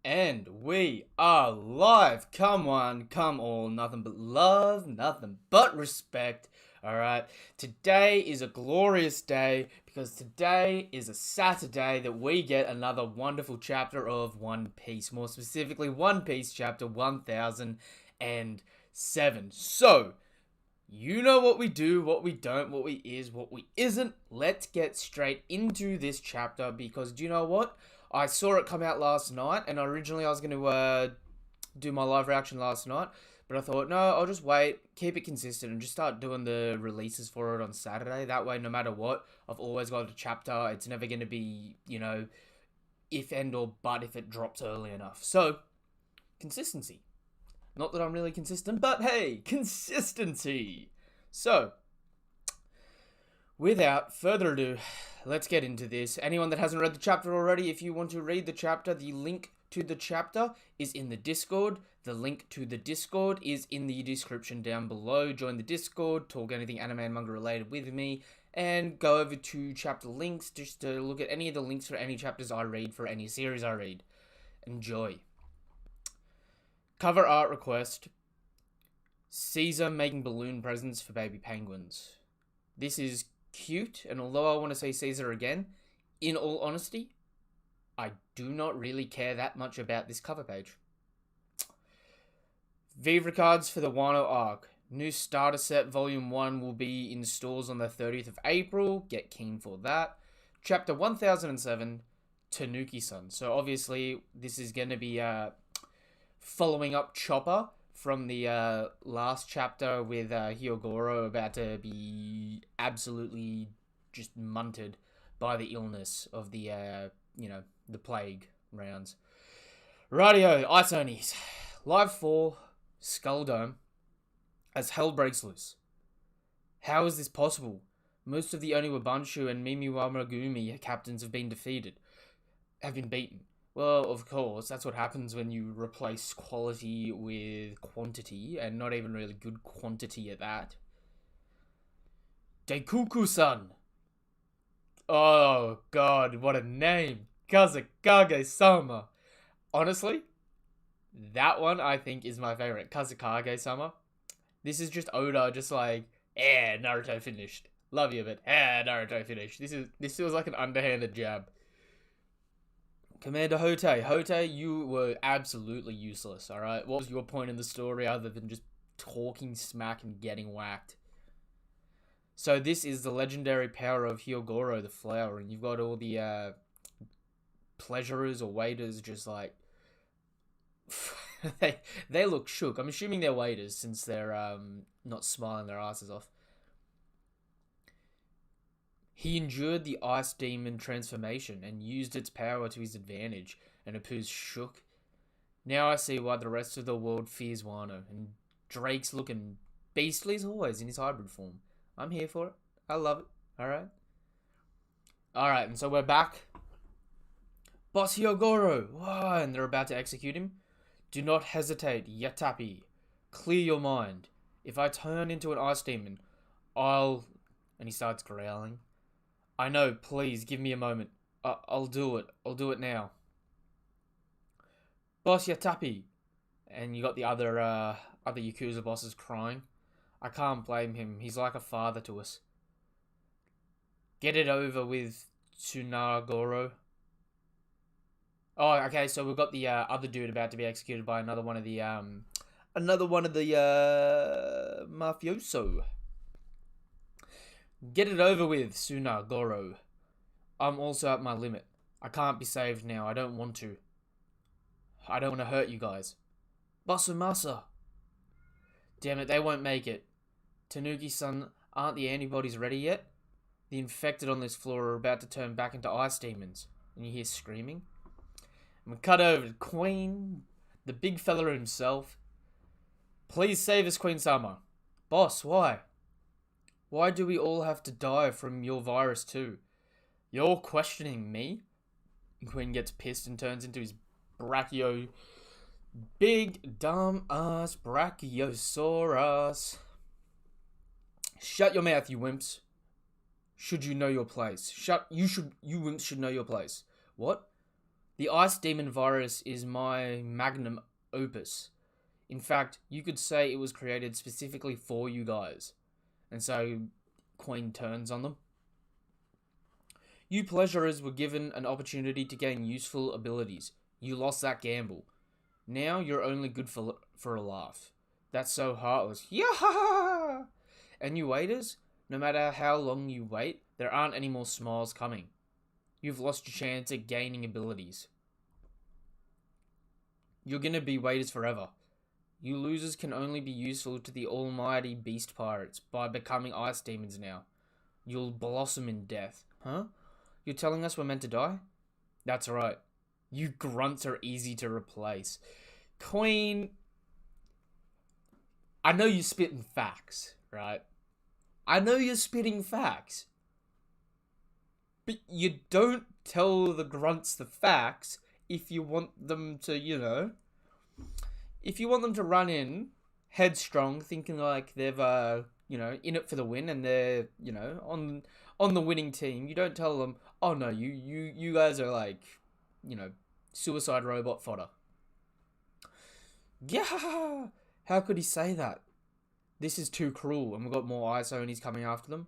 And we are live. Come on, come all. Nothing but love, nothing but respect. Alright, today is a glorious day because today is a Saturday that we get another wonderful chapter of One Piece. More specifically, One Piece chapter 1007. So, you know what we do, what we don't, what we is, what we isn't. Let's get straight into this chapter because do you know what? I saw it come out last night, and originally I was going to do my live reaction last night, but I thought, no, I'll just wait, keep it consistent, and just start doing the releases for it on Saturday. That way, no matter what, I've always got a chapter. It's never going to be, if and or but if it drops early enough. So, consistency. Not that I'm really consistent, but hey, consistency. So, without further ado, let's get into this. Anyone that hasn't read the chapter already, if you want to read the chapter, the link to the chapter is in the Discord. The link to the Discord is in the description down below. Join the Discord, talk anything anime and manga related with me, and go over to chapter links just to look at any of the links for any chapters I read for any series I read. Enjoy. Cover art request. Caesar making balloon presents for baby penguins. This is cute, and although I want to say Caesar again, in all honesty, I do not really care that much about this cover page. Viva cards for the Wano arc. New starter set volume 1 will be in stores on the 30th of April. Get keen for that. Chapter 1007, Tanuki-san. So obviously this is going to be following up Chopper from the last chapter with Hyogoro about to be absolutely just munted by the illness of the, the plague rounds. Rightio, Ice Onis. Live 4, Skull Dome, as hell breaks loose. How is this possible? Most of the Oniwabanshu and Mimiwa Megumi captains have been beaten. Well, of course, that's what happens when you replace quality with quantity, and not even really good quantity at that. Daikuku-san! Oh god, what a name! Kazekage-sama! Honestly, that one I think is my favorite. Kazekage-sama. This is just Oda just like, Naruto finished. Love you, but Naruto finished. This feels like an underhanded jab. Commander Hote, you were absolutely useless, alright? What was your point in the story other than just talking smack and getting whacked? So this is the legendary power of Hyogoro, the flower, and you've got all the pleasurers or waiters just like... they look shook. I'm assuming they're waiters since they're not smiling their asses off. He endured the Ice Demon transformation and used its power to his advantage, and Apu's shook. Now I see why the rest of the world fears Wano, and Drake's looking beastly as always in his hybrid form. I'm here for it. I love it. Alright? Alright, and so we're back. Boss Hyogoro! Whoa, and they're about to execute him. Do not hesitate, Yatapi. Clear your mind. If I turn into an Ice Demon, I'll... And he starts growling. I know, please, give me a moment. I'll do it. I'll do it now. Boss Yatapi. And you got the other Yakuza bosses crying. I can't blame him. He's like a father to us. Get it over with, Tsunagoro. Oh, okay, so we've got the other dude about to be executed by another one of the mafioso. Get it over with, Tsunagoro. I'm also at my limit. I can't be saved now. I don't want to. I don't want to hurt you guys. Basumasa. Damn it, they won't make it. Tanuki-san, aren't the antibodies ready yet? The infected on this floor are about to turn back into ice demons. And you hear screaming. And we cut over to Queen, the big fella himself. Please save us, Queen-sama. Boss, why? Why do we all have to die from your virus too? You're questioning me? Queen gets pissed and turns into his big dumb ass Brachiosaurus. Shut your mouth, you wimps. Should you know your place? You wimps should know your place. What? The Ice Demon virus is my magnum opus. In fact, you could say it was created specifically for you guys. And so, Queen turns on them. You pleasurers were given an opportunity to gain useful abilities. You lost that gamble. Now you're only good for a laugh. That's so heartless. Yeah! And you waiters, no matter how long you wait, there aren't any more smiles coming. You've lost your chance at gaining abilities. You're gonna be waiters forever. You losers can only be useful to the almighty beast pirates by becoming ice demons now. You'll blossom in death. Huh? You're telling us we're meant to die? That's right. You grunts are easy to replace. Queen, I know you're spitting facts, right? I know you're spitting facts. But you don't tell the grunts the facts if you want them to, if you want them to run in headstrong, thinking like they've, in it for the win and they're, on the winning team. You don't tell them, oh no, you guys are like, suicide robot fodder. Yeah, how could he say that? This is too cruel, and we've got more Ice Onis coming after them.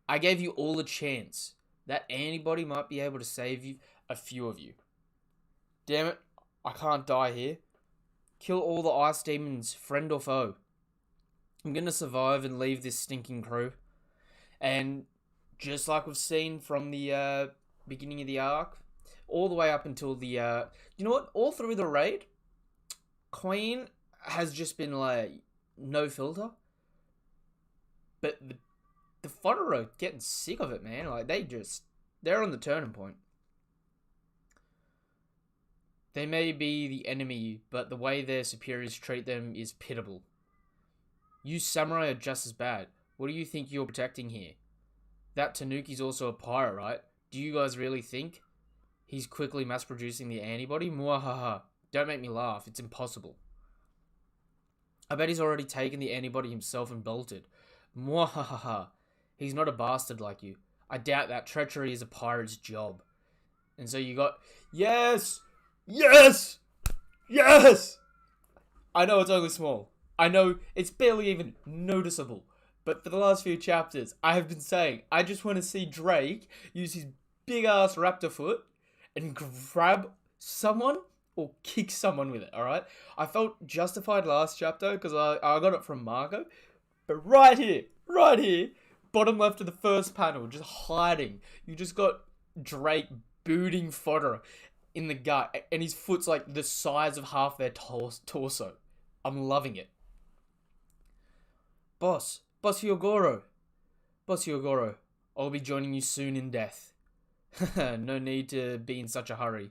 I gave you all a chance. That anybody might be able to save you, a few of you. Damn it, I can't die here. Kill all the ice demons, friend or foe. I'm gonna survive and leave this stinking crew. And just like we've seen from the beginning of the arc, all the way up until the, all through the raid, Queen has just been like, no filter. But the fodder are getting sick of it, man. Like, they're on the turning point. They may be the enemy, but the way their superiors treat them is pitiable. You samurai are just as bad. What do you think you're protecting here? That Tanuki's also a pirate, right? Do you guys really think he's quickly mass-producing the antibody? Mwahaha. Don't make me laugh. It's impossible. I bet he's already taken the antibody himself and bolted. Mwahaha. He's not a bastard like you. I doubt that. Treachery is a pirate's job. And so you got... Yes! Yes! Yes! I know it's only small. I know it's barely even noticeable. But for the last few chapters, I have been saying, I just want to see Drake use his big-ass raptor foot and grab someone or kick someone with it, alright? I felt justified last chapter because I got it from Marco. But right here, bottom left of the first panel, just hiding. You just got Drake booting fodder in the gut, and his foot's like the size of half their torso. I'm loving it. Boss Hyogoro, I'll be joining you soon in death. No need to be in such a hurry.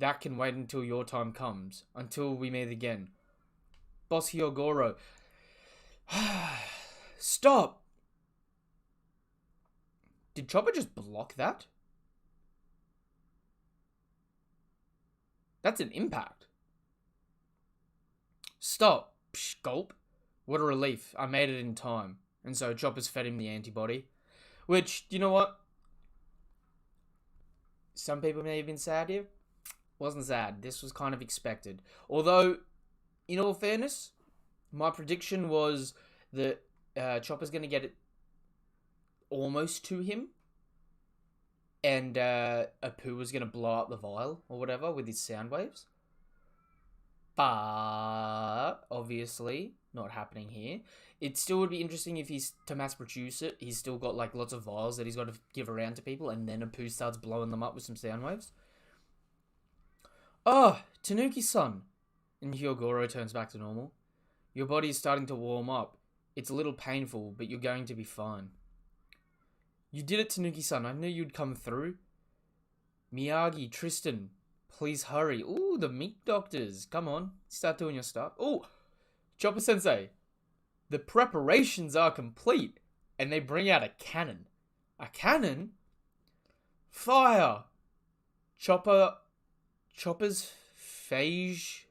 That can wait until your time comes, until we meet again. Boss Hyogoro. Stop! Did Chopper just block that? That's an impact. Stop. Psh, gulp. What a relief. I made it in time. And so Chopper's fed him the antibody. Which, you know what? Some people may have been sad here. Wasn't sad. This was kind of expected. Although, in all fairness, my prediction was that Chopper's going to get it almost to him. And Apu was going to blow up the vial or whatever with his sound waves. But, obviously, not happening here. It still would be interesting if he's to mass produce it. He's still got like lots of vials that he's got to give around to people. And then Apu starts blowing them up with some sound waves. Oh, Tanuki-san. And Hyogoro turns back to normal. Your body is starting to warm up. It's a little painful, but you're going to be fine. You did it, Tanuki-san. I knew you'd come through. Miyagi, Tristan, please hurry. Ooh, the meat doctors. Come on. Start doing your stuff. Ooh, Chopper-sensei. The preparations are complete. And they bring out a cannon. A cannon? Fire! Chopper's phage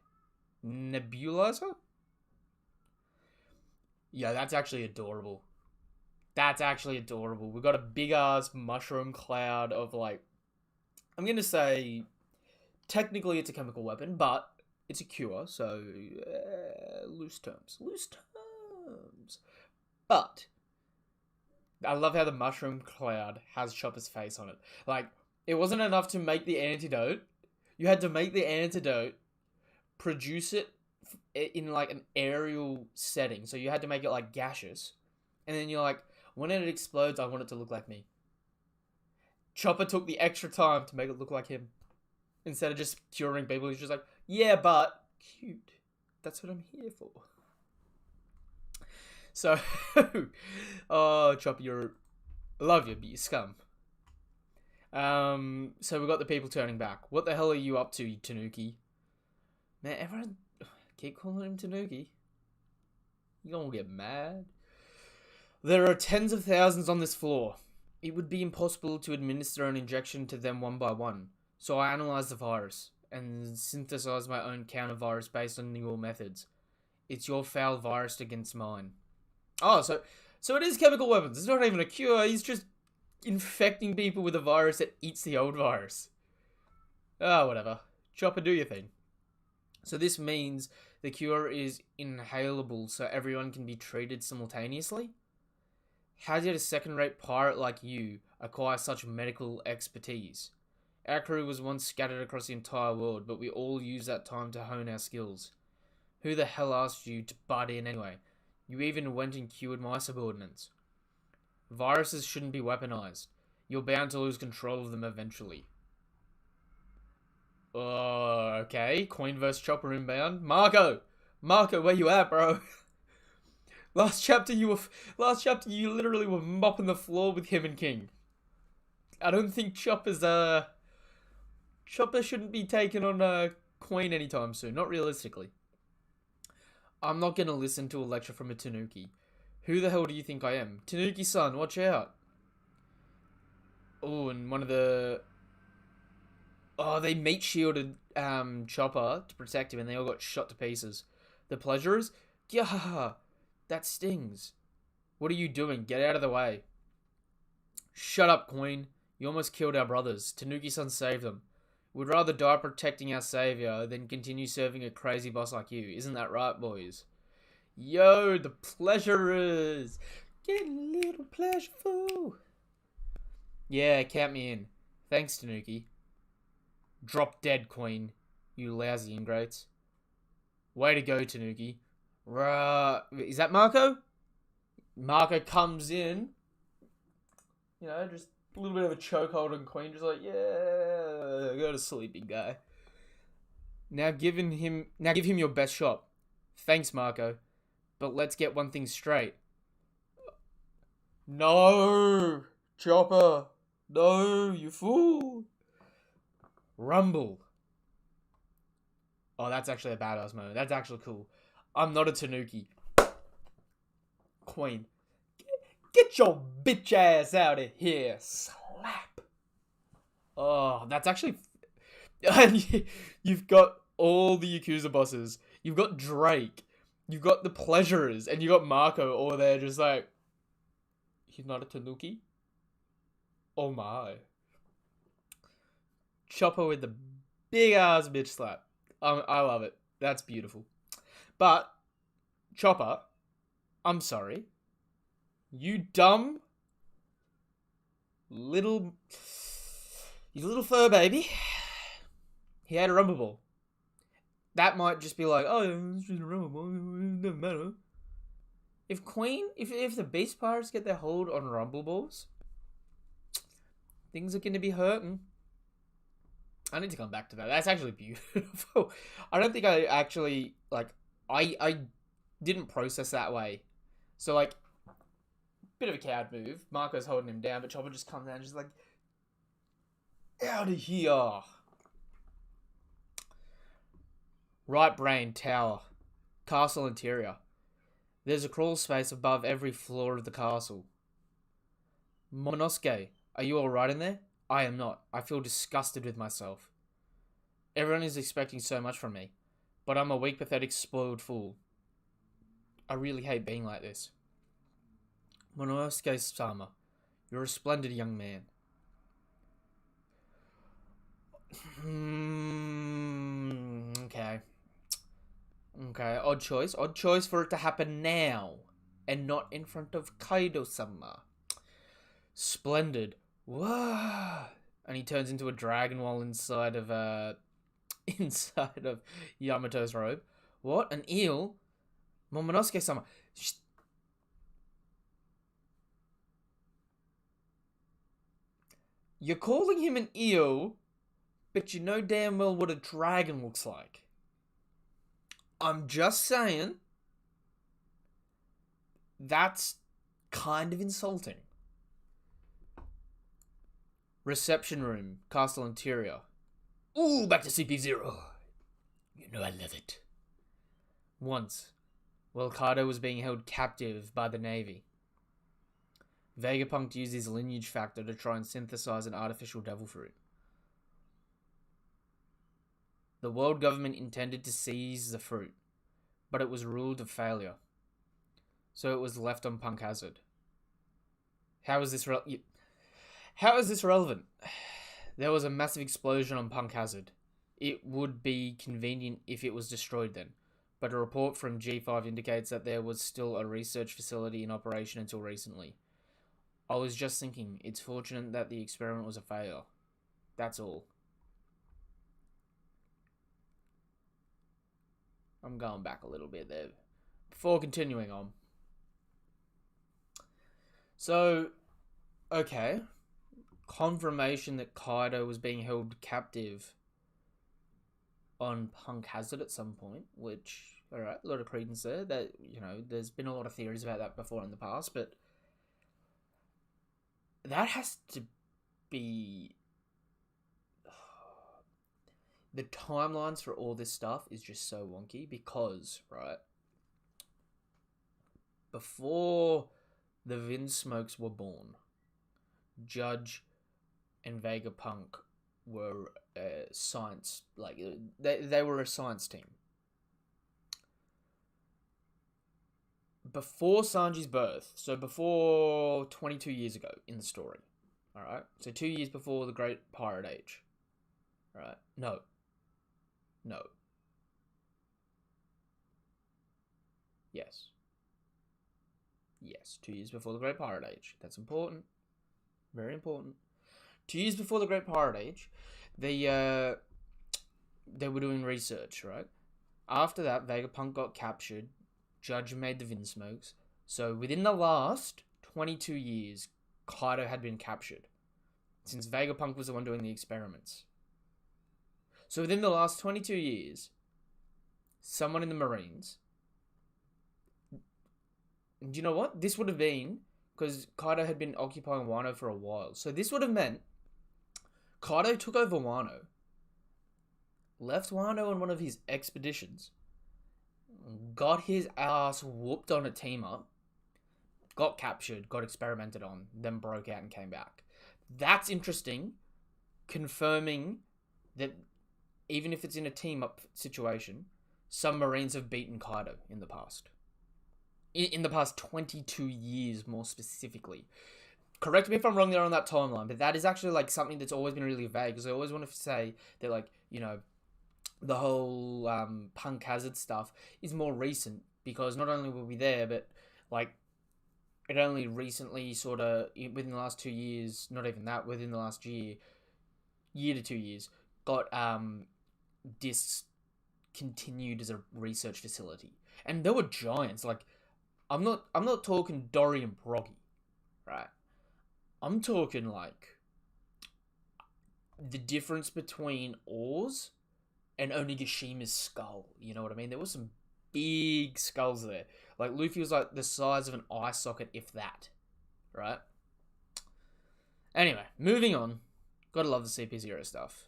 nebulizer? Yeah, that's actually adorable. That's actually adorable. We've got a big-ass mushroom cloud of, like, I'm going to say technically it's a chemical weapon, but it's a cure, so loose terms. But I love how the mushroom cloud has Chopper's face on it. Like, it wasn't enough to make the antidote. You had to make the antidote, produce it in like an aerial setting. So you had to make it like gaseous. And then you're like, when it explodes, I want it to look like me. Chopper took the extra time to make it look like him. Instead of just curing people, he's just like, yeah, but cute. That's what I'm here for. So, oh, Chopper, I love you, but you scum. So we got the people turning back. What the hell are you up to, Tanuki? Man, everyone keep calling him Tanuki. You gonna get mad? There are tens of thousands on this floor. It would be impossible to administer an injection to them one by one. So I analyzed the virus and synthesized my own counter-virus based on your methods. It's your foul virus against mine. Oh, so it is chemical weapons. It's not even a cure. He's just infecting people with a virus that eats the old virus. Oh, whatever. Chopper, do your thing. So this means the cure is inhalable, so everyone can be treated simultaneously? How did a second-rate pirate like you acquire such medical expertise? Our crew was once scattered across the entire world, but we all used that time to hone our skills. Who the hell asked you to butt in anyway? You even went and cured my subordinates. Viruses shouldn't be weaponized. You're bound to lose control of them eventually. Okay. Queen vs. Chopper inbound. Marco, where you at, bro? Last chapter you literally were mopping the floor with him and King. I don't think Chopper shouldn't be taking on Queen anytime soon. Not realistically. I'm not gonna listen to a lecture from a Tanuki. Who the hell do you think I am? Tanuki-san, watch out. Oh, and one of the... Oh, they meat shielded Chopper to protect him and they all got shot to pieces. The pleasurers? Yeah, that stings. What are you doing? Get out of the way. Shut up, Queen. You almost killed our brothers. Tanuki-san saved them. We'd rather die protecting our savior than continue serving a crazy boss like you. Isn't that right, boys? Yo, the pleasurers. Getting a little pleasureful. Yeah, count me in. Thanks, Tanuki. Drop dead, Queen. You lousy ingrates. Way to go, Tanuki. Is that Marco? Marco comes in. You know, just a little bit of a chokehold on Queen. Just like, yeah, go to sleep, big guy. Now give him your best shot. Thanks, Marco. But let's get one thing straight. No, Chopper. No, you fool. Rumble. Oh, that's actually a badass moment. That's actually cool. I'm not a Tanuki. Queen. Get your bitch ass out of here. Slap. Oh, that's actually... And you've got all the Yakuza bosses. You've got Drake. You've got the Pleasurers. And you've got Marco all there just like... He's not a Tanuki? Oh my. Chopper with the big ass bitch slap. I love it. That's beautiful. But, Chopper, I'm sorry. You dumb little fur baby. He had a rumble ball. That might just be like, oh, it's just a rumble ball. It doesn't matter. If the Beast Pirates get their hold on rumble balls, things are going to be hurting. I need to come back to that. That's actually beautiful. I don't think I actually, I didn't process that way. So, bit of a coward move. Marco's holding him down, but Chopper just comes down and just like, out of here. Right brain tower. Castle interior. There's a crawl space above every floor of the castle. Momonosuke, are you alright in there? I am not. I feel disgusted with myself. Everyone is expecting so much from me, but I'm a weak, pathetic, spoiled fool. I really hate being like this. Momonosuke-sama, you're a splendid young man. Okay, odd choice. Odd choice for it to happen now. And not in front of Kaido-sama. Splendid. Whoa. And he turns into a dragon while inside of Yamato's robe. What? An eel? Momonosuke-sama. You're calling him an eel, but you know damn well what a dragon looks like. I'm just saying. That's kind of insulting. Reception room, castle interior. Ooh, back to CP0. You know I love it. Once, while Kaido was being held captive by the Navy, Vegapunk used his lineage factor to try and synthesize an artificial devil fruit. The world government intended to seize the fruit, but it was ruled a failure. So it was left on Punk Hazard. How is this relevant? There was a massive explosion on Punk Hazard. It would be convenient if it was destroyed then, but a report from G5 indicates that there was still a research facility in operation until recently. I was just thinking, it's fortunate that the experiment was a failure. That's all. I'm going back a little bit there. Before continuing on. So, okay. Confirmation that Kaido was being held captive on Punk Hazard at some point, which, alright, a lot of credence there. That, you know, there's been a lot of theories about that before in the past, but that has to be... The timelines for all this stuff is just so wonky because, right, before the Vinsmokes were born, Judge and Vegapunk were science, like, they were a science team. Before Sanji's birth, so before 22 years ago in the story, alright? So 2 years before the Great Pirate Age, right? No. 2 years before the Great Pirate Age. That's important. Very important. 2 years before the Great Pirate Age, they were doing research, right? After that, Vegapunk got captured. Judge made the Vinsmokes. So within the last 22 years, Kaido had been captured. Since Vegapunk was the one doing the experiments. So within the last 22 years, someone in the Marines... And you know what? This would have been... Because Kaido had been occupying Wano for a while. So this would have meant... Kaido took over Wano. Left Wano on one of his expeditions. Got his ass whooped on a team-up. Got captured. Got experimented on. Then broke out and came back. That's interesting. Confirming that even if it's in a team-up situation, some Marines have beaten Kaido in the past. In the past 22 years, more specifically. Correct me if I'm wrong there on that timeline, but that is actually, like, something that's always been really vague, because I always want to say that, like, you know, the whole Punk Hazard stuff is more recent, because not only were we there, but, like, it only recently sort of, within the last 2 years, not even that, within the last year to 2 years, got discontinued as a research facility. And there were giants, like, I'm not talking Dory and Broggy, right? I'm talking, like, the difference between Oars and Onigishima's skull. You know what I mean? There was some big skulls there. Like, Luffy was, like, the size of an eye socket, if that. Right? Anyway, moving on. Gotta love the CP0 stuff.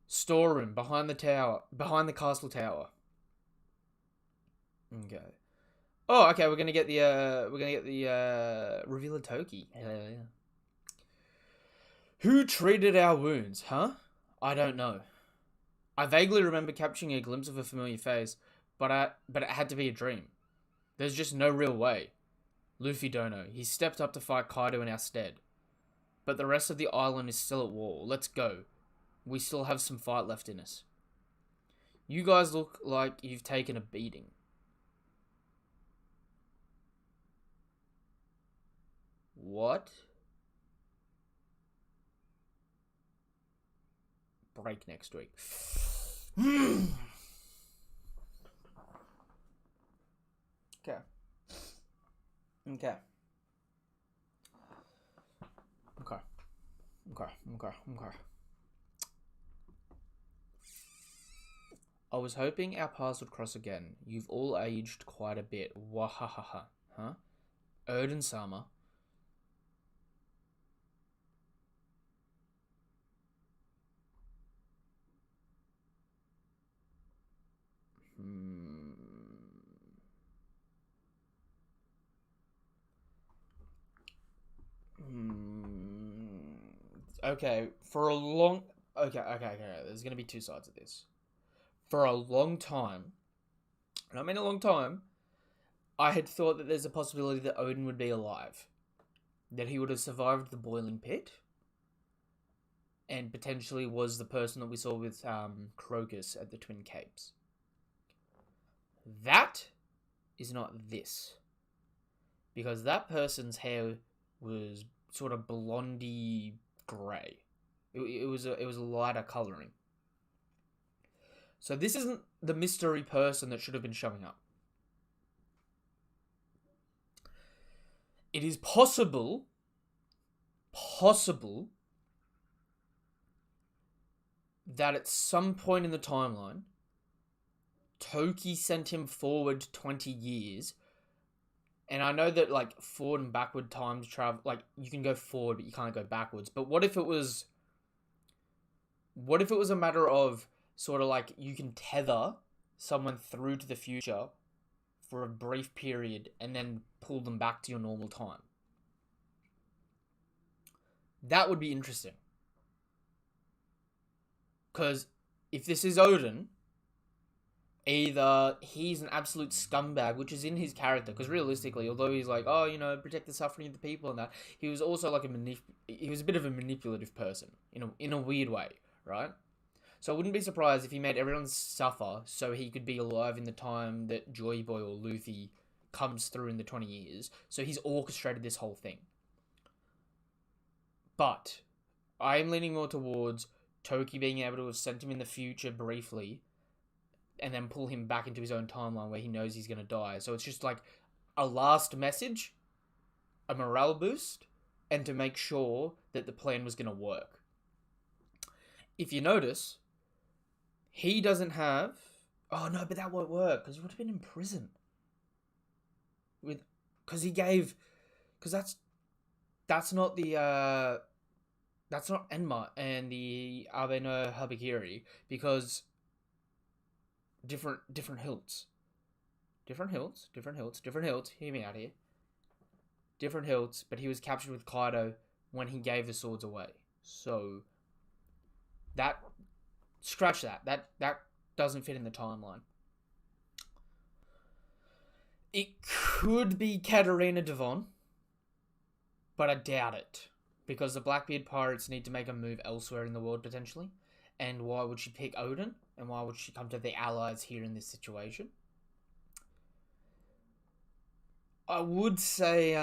Storeroom, behind the castle tower. Okay. Oh, okay, we're gonna get the reveal of Toki. Yeah. Who treated our wounds, huh? I don't know. I vaguely remember capturing a glimpse of a familiar face, but it had to be a dream. There's just no real way. Luffy don't know. He stepped up to fight Kaido in our stead. But the rest of the island is still at war. Let's go. We still have some fight left in us. You guys look like you've taken a beating. What? Break next week. Okay. Okay. Okay. Okay. Okay. Okay. I was hoping our paths would cross again. You've all aged quite a bit. Wahahaha. Huh? Odin Sama. Okay, for a long... Okay. There's going to be two sides of this. For a long time, and I mean a long time, I had thought that there's a possibility that Odin would be alive. That he would have survived the boiling pit. And potentially was the person that we saw with Crocus at the Twin Capes. That is not this. Because that person's hair was sort of blondie grey. It was a lighter colouring. So this isn't the mystery person that should have been showing up. It is possible that at some point in the timeline, Toki sent him forward 20 years. And I know that, like, forward and backward time travel, like, you can go forward, but you can't go backwards. But what if it was a matter of sort of like you can tether someone through to the future for a brief period and then pull them back to your normal time? That would be interesting. Because if this is Odin, either he's an absolute scumbag, which is in his character, because realistically, although he's like, oh, you know, protect the suffering of the people and that, he was also like he was a bit of a manipulative person, in a weird way, right? So I wouldn't be surprised if he made everyone suffer so he could be alive in the time that Joy Boy or Luffy comes through in the 20 years. So he's orchestrated this whole thing. But I am leaning more towards Toki being able to have sent him in the future briefly and then pull him back into his own timeline where he knows he's going to die. So it's just like a last message, a morale boost, and to make sure that the plan was going to work. If you notice, he doesn't have... Oh, no, but that won't work, because he would have been in prison. Because he gave... Because that's not the... That's not Enma and the Abe no Habakiri, because... Different hilts. Different hilts. Hear me out here. Different hilts, but he was captured with Kaido when he gave the swords away. So... That... Scratch that. That doesn't fit in the timeline. It could be Katarina Devon, but I doubt it. Because the Blackbeard Pirates need to make a move elsewhere in the world, potentially. And why would she pick Odin? And why would she come to the allies here in this situation? I would say,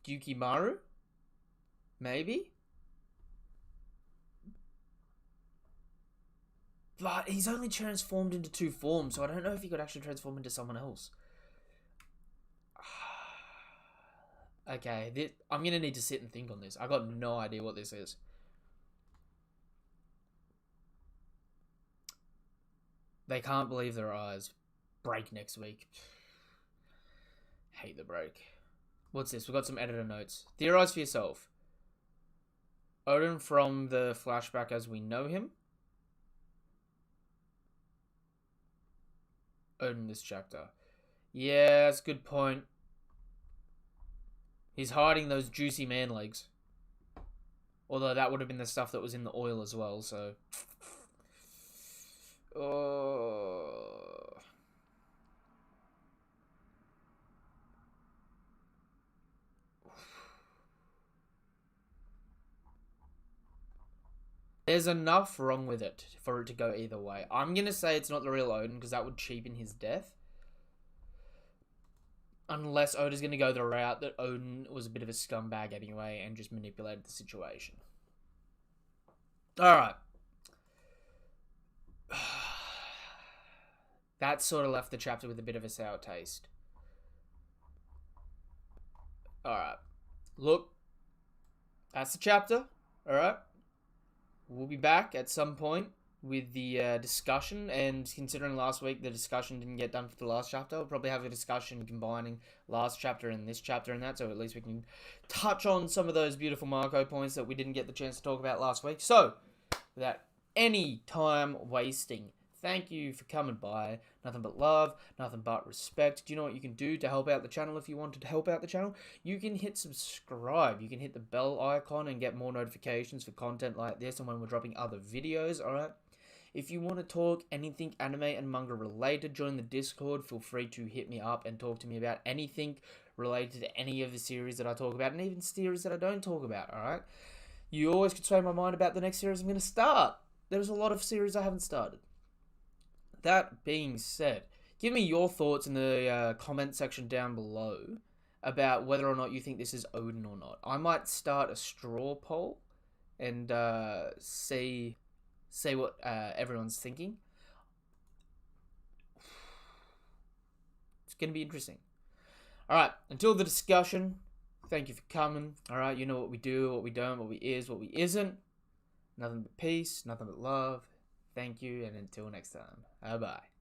Yukimaru? Maybe? But he's only transformed into 2 forms, so I don't know if he could actually transform into someone else. Okay, I'm going to need to sit and think on this. I got no idea what this is. They can't believe their eyes. Break next week. Hate the break. What's this? We've got some editor notes. Theorize for yourself. Odin from the flashback as we know him. Odin this chapter. Yeah, that's a good point. He's hiding those juicy man legs. Although that would have been the stuff that was in the oil as well, so... There's enough wrong with it for it to go either way. I'm going to say it's not the real Odin because that would cheapen his death. Unless Oda's going to go the route that Odin was a bit of a scumbag anyway and just manipulated the situation. Alright. That sort of left the chapter with a bit of a sour taste. Alright. Look. That's the chapter. Alright. We'll be back at some point with the discussion, and considering last week the discussion didn't get done for the last chapter, we'll probably have a discussion combining last chapter and this chapter and that, so at least we can touch on some of those beautiful Marco points that we didn't get the chance to talk about last week. So, without any time wasting, thank you for coming by. Nothing but love, nothing but respect. Do you know what you can do to help out the channel if you wanted to help out the channel? You can hit subscribe. You can hit the bell icon and get more notifications for content like this and when we're dropping other videos, alright? If you want to talk anything anime and manga related, join the Discord. Feel free to hit me up and talk to me about anything related to any of the series that I talk about and even series that I don't talk about, alright? You always can sway my mind about the next series I'm going to start. There's a lot of series I haven't started. That being said, give me your thoughts in the comment section down below about whether or not you think this is Odin or not. I might start a straw poll and see what everyone's thinking. It's going to be interesting. Alright, until the discussion, thank you for coming. Alright, you know what we do, what we don't, what we is, what we isn't. Nothing but peace, nothing but love. Thank you, and until next time, bye-bye.